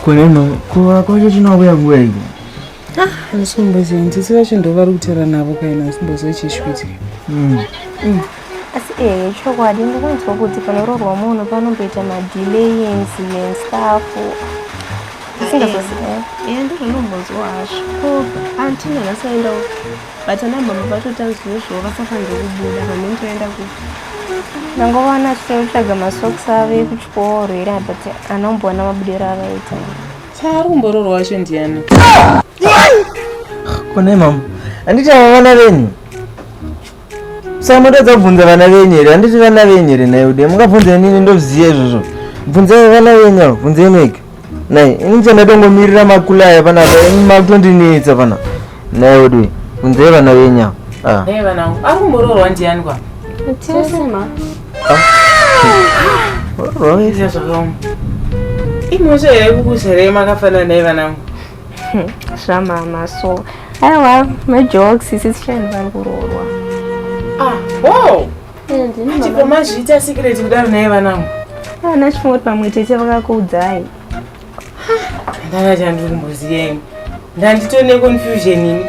Kwema kwacho chinobuya kuweko. Asimbozi ndisiva chindova rutera navo kaina simbozi chishwiti. Asi chokwadi ndikwanzwa kuti panororwa munhu panomboita madelays and stuff. Ndizvonombonzwa hasvo antina nasaenda but anababa vatotanzwezvo vasafanira kubuda vanentoenda ku nangowana tinotsvaga masokisi avo ekuchikoro here but anomboona mabudiro avaita. Tari kumbororwa wacho ndiani? Kone mama handiti vana venyu samotadza kubvunza vana venyu here handiti vana venyu here naiude mungabvunza nini ndoziva izvozvo bvunzai vana venyu avo bvunzai mega nai ini chandatongomirira makulaya panapa makutondinetsa pana naiude bvunzai vana venyu avo. Nei vanangu ari kumbororwa ndiani kwa? Tiesema Izia zvakaoma imosha here kukuzere makafanana nei vanangu? zvamama so aiwa majokes isisichani vari kurorwa. Wow chiko mazviita secret kudaro nei vanangu? Ana chifungoti pamwe tese vakakuudzai. Ndakati handiri kumboziyeni ndanditone confusion ini.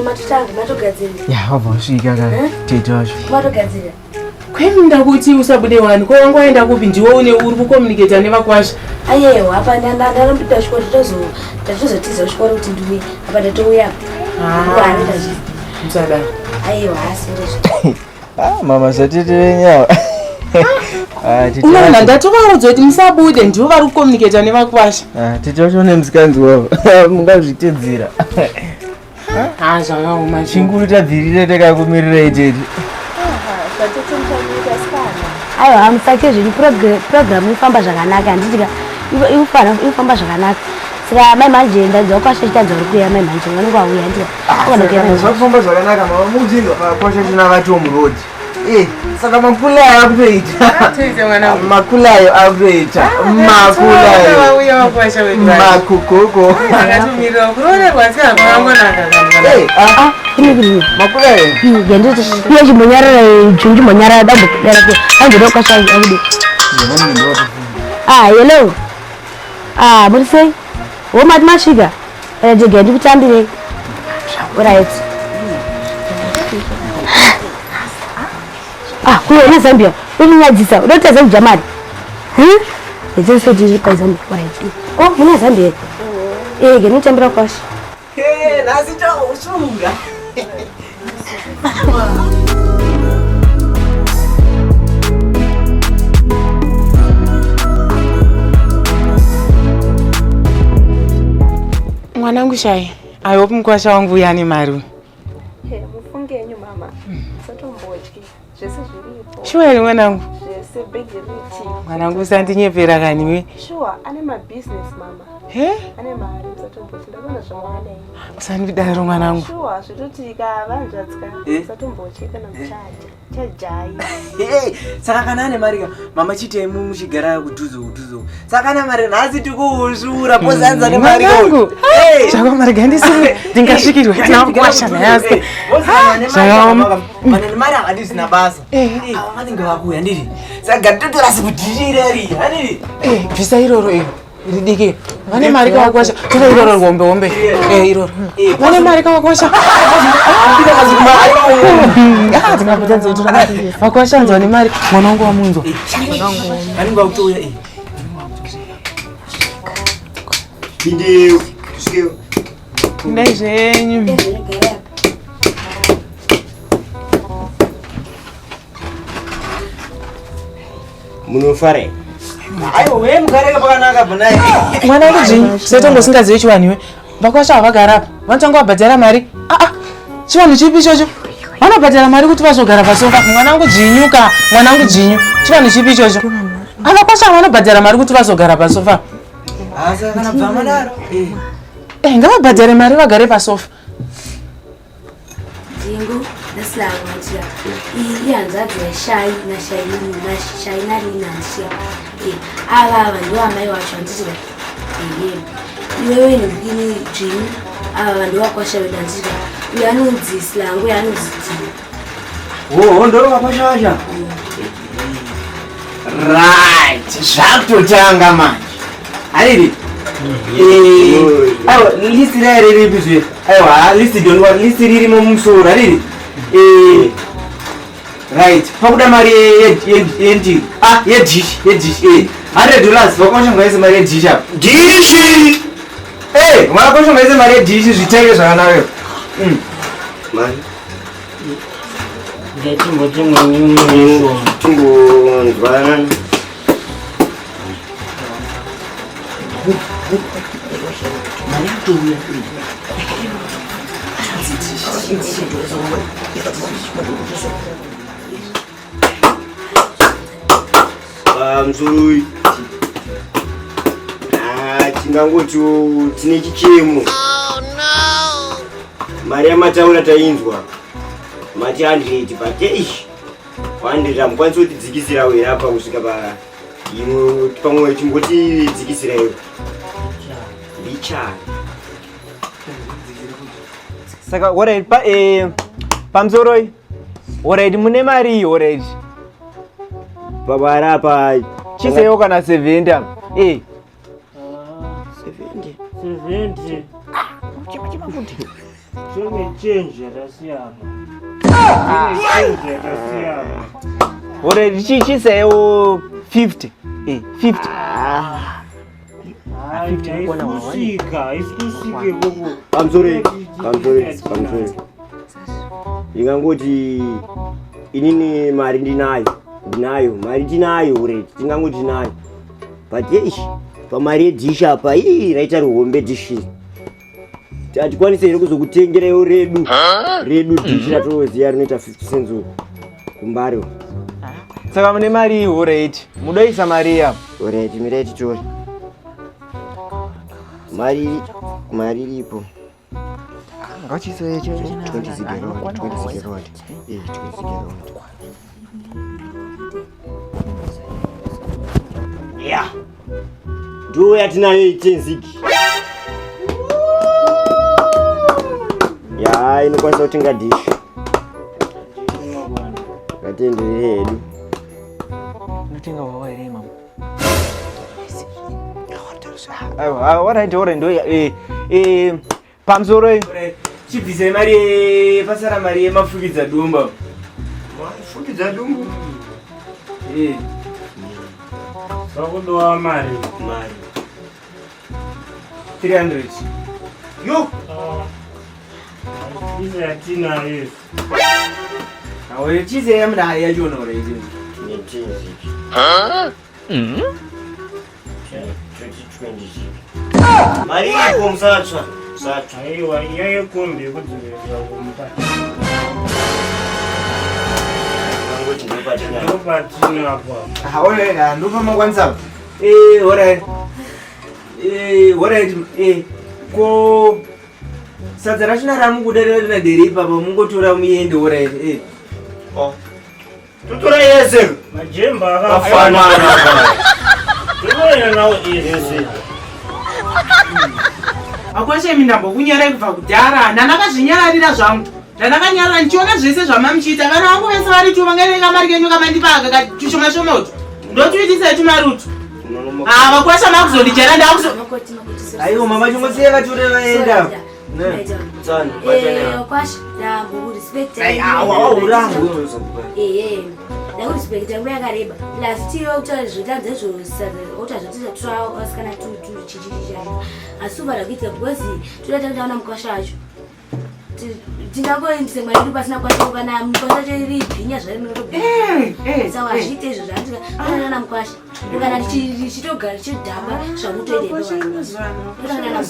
Matotanga matogadzira. Ya wabva usvika ka tete wacho. Matogadzira. Kwemunda kuti usabude wani kwanga waenda kupi ndiwe une uri kucommunicate nevakwasha. Ayewa apa ndarambita chikoro tozotiza chikoro kuti ndiwe apa ndatouya. Kwaanita zvi. Musada. Ayewa asiri. Mama satete venyawa. Nanda ndatovaudza kuti musabude ndiwe vari kucommunicate nevakwasha. Tete wacho nemusikanzi wavo mungazvitedzera. Zvakaoma chinguru tabvirire takakumirira itete. Aiwa hamusake zviri program ifamba zvakanaka handitika ifamba zvakanaka saka mai manje ndanzwa kwasha chitanzwa uri kuya mai manje vanenge vauya ndika zvakufamba zvakanaka mama muzinga kwasha tinavati omurodi saka makulayo akutoita makulayo akutoita makukoko makulayo iye chimbonyarara chimbonyarara dambo darake anzoda kwasha aude hello muri sei womati masvika jega ndikutambire right kuona Zambia uninyadzisa unotadza kujamari ndizosoti kwa Zambia right muna Zambia ngenotambira kwasha nasi tausunga mwanangu Shai I hope mkwasha wangu yani mari. Mufungenyu mama satombotyi zvese zviripo. Sure mwanangu. Zvese begiriti. Mwanangu sandinyepera kaniwe. Sure ane ma business mama. Ane mari satombotyi ndabona zvamwana iyi. Sanidaro mwanangu. Sure zvitoti kavanzatska satombotyi kana muchaja. Chajai. Saka kana ane mari mama chite muchigara kudhuzo. Saka kana mari nhasi tikuushura pozanza ne mari ko. Chako mari gandisi ndingasvikirwa kana kwasha nayaske. Mana mari akadisina basa. Vanenge vakuya ndiri. Saka totorasi kudhirira ri. Haniri. Bvisa iroro ridike. Vane mari kakwasha. Tora iroro ngombe. Iroro. Vane mari kakwasha. Ndingabuta nzotora mari. Vakwasha nzwa ne mari mwanangu wa munzo. Anenge akutoya Bindeu, skill. Ndai zvenyu. Munofare. Aiwa we mukareka pakanaka bunai. Mwanangu zvinyi setongo singazivi chiwaniwe. Vakwasha avagara apa. Vanotanga vabhadhara mari. Chivanhu chipi chocho? Vanobhadhara mari kuti vazogara pasofa. Mwanangu dzinyuka. Mwanangu dzinyu. Chivanhu chipi chocho? Vakwasha vanobhadhara mari kuti vazogara pasofa. Asa kana bvamadaro. Ngavabhadhare mari vagare pasofa. Jingu naslangotira iyanzadzi yashai nashai narinashia ava vanhu vamai vacho handisira iwewe nekini dzvinyu ava vanhu vakwasha vedanzira uyo anonzi slangu uyo anonzi dzini ndoro vakwasha Right. Zvakutotanga manje. Hariri. Aiwa, list riri bizwe. Aiwa, list don't worry, list riri mumusoro, hariri. Right. Pakuda mari yendi. Yedish. $100 vakoshanga mari yedish apa. Dish. Vakoshanga mari yedish zvitenge zvakanaka. Mari. Tingonzwana. Mzuri. Tingangoti tine chichemo. Mari yamataura tainzwa. Mati 100 pakesh. 100 amukwanisa kutidzikisira wera apa kusvika pa imwe pamwe chimboti dzikisira iwe. Bicha. Saka alright pamzoroi. Alright mune mari alright. Babara pa Chiseyo kana 70. 70. Alright chiseyo 50. 50. Pamzore. Ndingangoti inini mari ndinayo mari tinayo already tingangoti tinayo but pamari yedish apa raita ruhombe dishi hatikwanisa here kuzokutengerewo redu dishi ratoziya rinoita 50 cents kumbariwo. Saka mune mari alright mudoisa mari yapo. Alright mirai titori mari iripo. Ngachiseyo 20 zigerond. Yeah. Ndo yatinayo 10 zigi. Ya inokwanisa kutenga dish. Ngatendere hedu. Notenga wawa ere mama. Aiwa, alright ndo pamzoro chibvise mari pasara mari yemafukidza dumba. Fukidza dumbu. Sakudowa mari 300. Yo. Iza yatina yesu. Awe chize yamda yacho no already. Ni 10 zigi. Mari iko msatsva. Aiwa iyaye kombi kudzivirira kumba. Ngoti ndopatina. Ndopatina apa. Alright ndo pamakwanisa. Alright. Alright ko sadza rachina ramukuderera deripa pamungotora muende alright. Tutora yese. Majemba Afana. Iwe nawo yese. Akwashe mindambo kunyara kubva kudhara ndakazvinyararira zvangu ndakanyarara ndichiona zvese zvamamuchiita vana vangu vese vari tu vangarenga mari kenyu kamandipaga katushoma shomoto ndotuitisa tumarutu vakwasha makuzondichera ndakuzo Aiwa mama chingosiye vature vaenda. Tsani. Kwasha ndambo respect. Urangu. Ndakurespecta nguva yakareba plus tiyo kutaura zvotadza zvotazvotisa trial asikana chichichacho asi ubada kuita because toda takuona mukasha wacho tingangoendise mwari iri pasina kwasha kana mukasha wacho iri bhinya zvarinotobasa wazviite izvo zvandiana mukasha kana tichitogara tichidhamba zvamutoideaana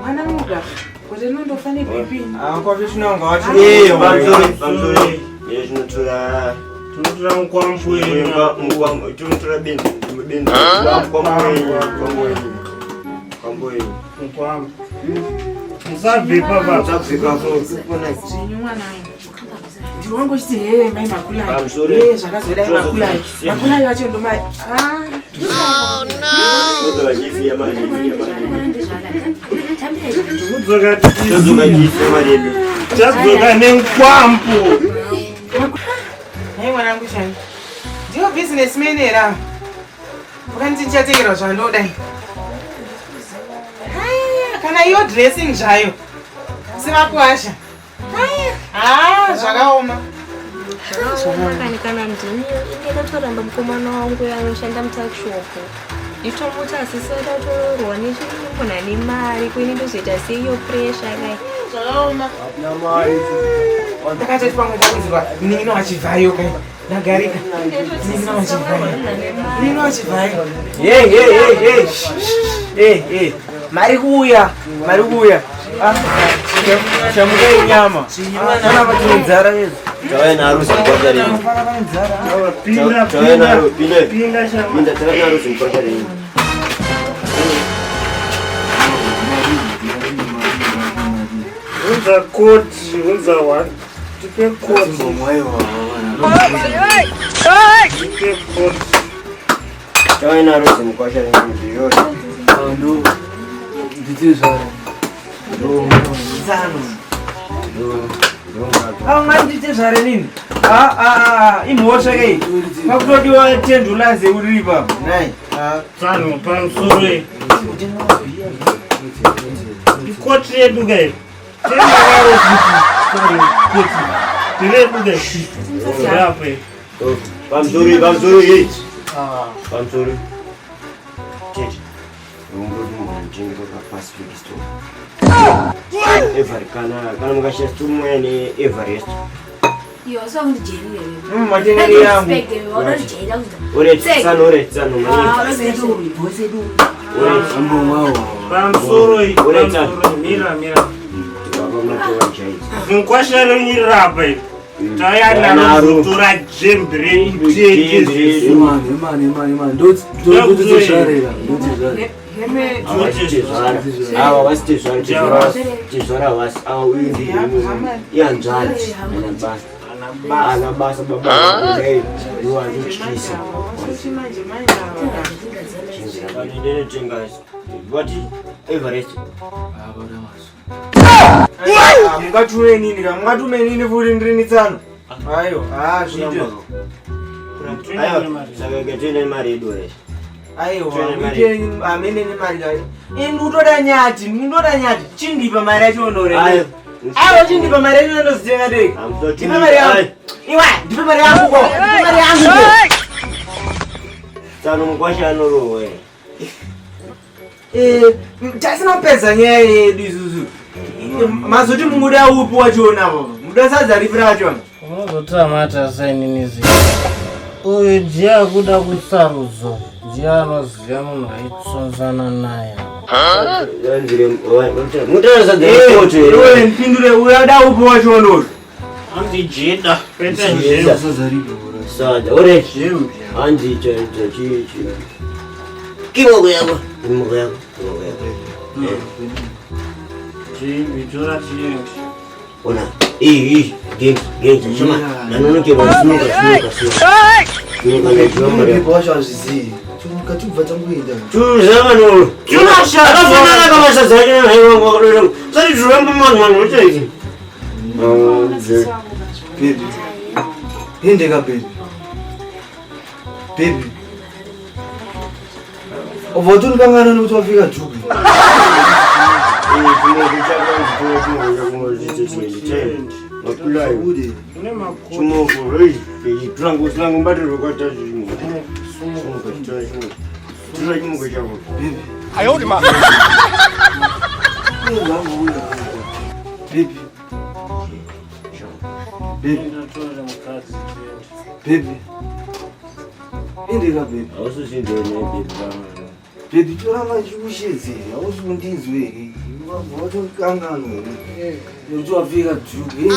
mwana muga kuti nondofane bhipini Kwazvichunonga wacho. Pamzore. Zvinotora mukwambu tunotora benzi. Kwamboyi. Musabvipa baba. zvinyu mwanangu ndiwangochiti hee mai makulai zvakazodai makulai vacho ndomai Tadzoka nenkwambu. mwanangu chani. Ndiyo businessman era. Ukanzi ndichatengerwa zvandodai. Kana iyo dressing zvayo. Simakuasha. Zvakaoma. Kana ndini ndakatoramba mukomana wangu anoshanda mutakshop. Nditomuti asisi watatororwa nechikumbona nemari kuini ndozoita seiyo pressure kai. Zvakaoma. Ndakatoti pamwe ndakuzirwa nino achivhayo kai. Nagarika. Nino achivhayo. Hey. Mari kuuya. Chamukai nyama. Sana patinzara yezu. Tawai na harusi mpaka lini? Pinda. Tawai na harusi mpaka lini? Unza koti, unza what? Tupe koti. Tupe koti. Tawai na harusi mpaka lini? Ndo. Nditizara. Ngandite zvare nini? Imhosva kai. Pakutodiwa tendula zeuri ipapo. Nai. Tsano pamusoro. Ikoti yedu kai. Pamusoro ye. Pamusoro. Cheche. Everest kana mukashira tumwe ne Everest. Yo so ndijeri Matengeri yangu. Ore tsano mani. Ambo wao. Pamusoro mira. Nkwashara nyirapa. Tayana rutura jembre. Mani. Ndo sharera. Awa wasitezvara wasi awa uindi iyanzvadzi anabasa baba iwandityisa vati Everest mungatume nini ka mungatume nini futi ndirini tsano ayo zvino saka gatenda mari yedu reshe aiwa amene ni mari kai indutoda nyati chindipa mari yacho ndore aiwa chindipa mari yacho ndozitenga dei ndipe mari yangu iwa ndipe mari yangu ko tsano mukwasha anorowe tasina kupedza nyaya yedu isusu mazoti muda upi wachionapo muda sadza ripi rachona unozotamata saininizi uyu ndiye akuda kutsarudzo ndiye anoziva munhu aitsonzana naye iwe mpindure uyada upi wachonoro andijeda sada ore andi kimoko yako chibitora chiyengi ona gengi shama nanonoke basunuka akafanana kamasadza acho nanhaiwangu sati zviramba manhu ochaiki Hindeka baby. Ovotuni kangana nokuti wafika Jubi. Baby. Indeka baby. Baby toranga chikushedze. Ausundinzwe. Wato kangano. Nokuti wafika Jubi.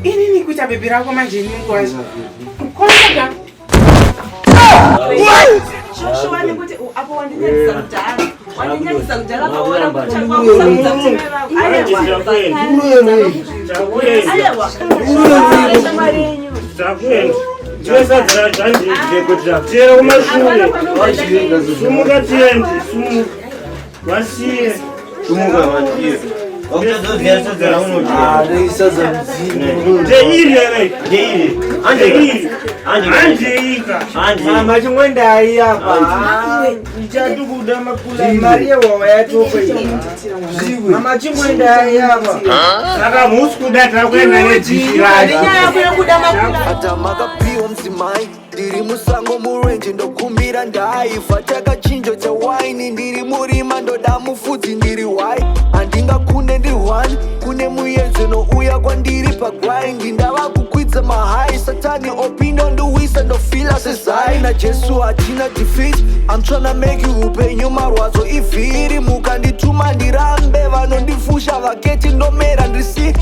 Inini kuita bebe rako manje nikwazi. Konga. Shosho wani kuti apo wandinyaisa kudhara. Wandinyaisa kudhara paona kuti kwakusamudza mtemera. Wakutadzodzera sadza raunoti. Isaza mzini. Ndeiri ere. Ndeiri. Anjeika. Mama chimwenda ai apa. Ichatukuda makula mari yewawa yatopa iyi. Mama chimwenda ai apa. Saka musi kuda takwenda nedzishiraji. Hata makapiwa mzimai ndiri musango murenje ndokumbira ndaifa chakachinjo cha waini ndiri murima ndoda mufudzi ndiri wai handingakunde ndiri hwani kune muyedzo nouya kwandiri pagwaindi ndava kukwidza mahai satani opinda ndowisa ndofila sezai najesu hatina defeat I'm tryna make you upenyu marwadzo ivhiri mukandituma ndirambe vanondifusha vaketi ndomera ndisi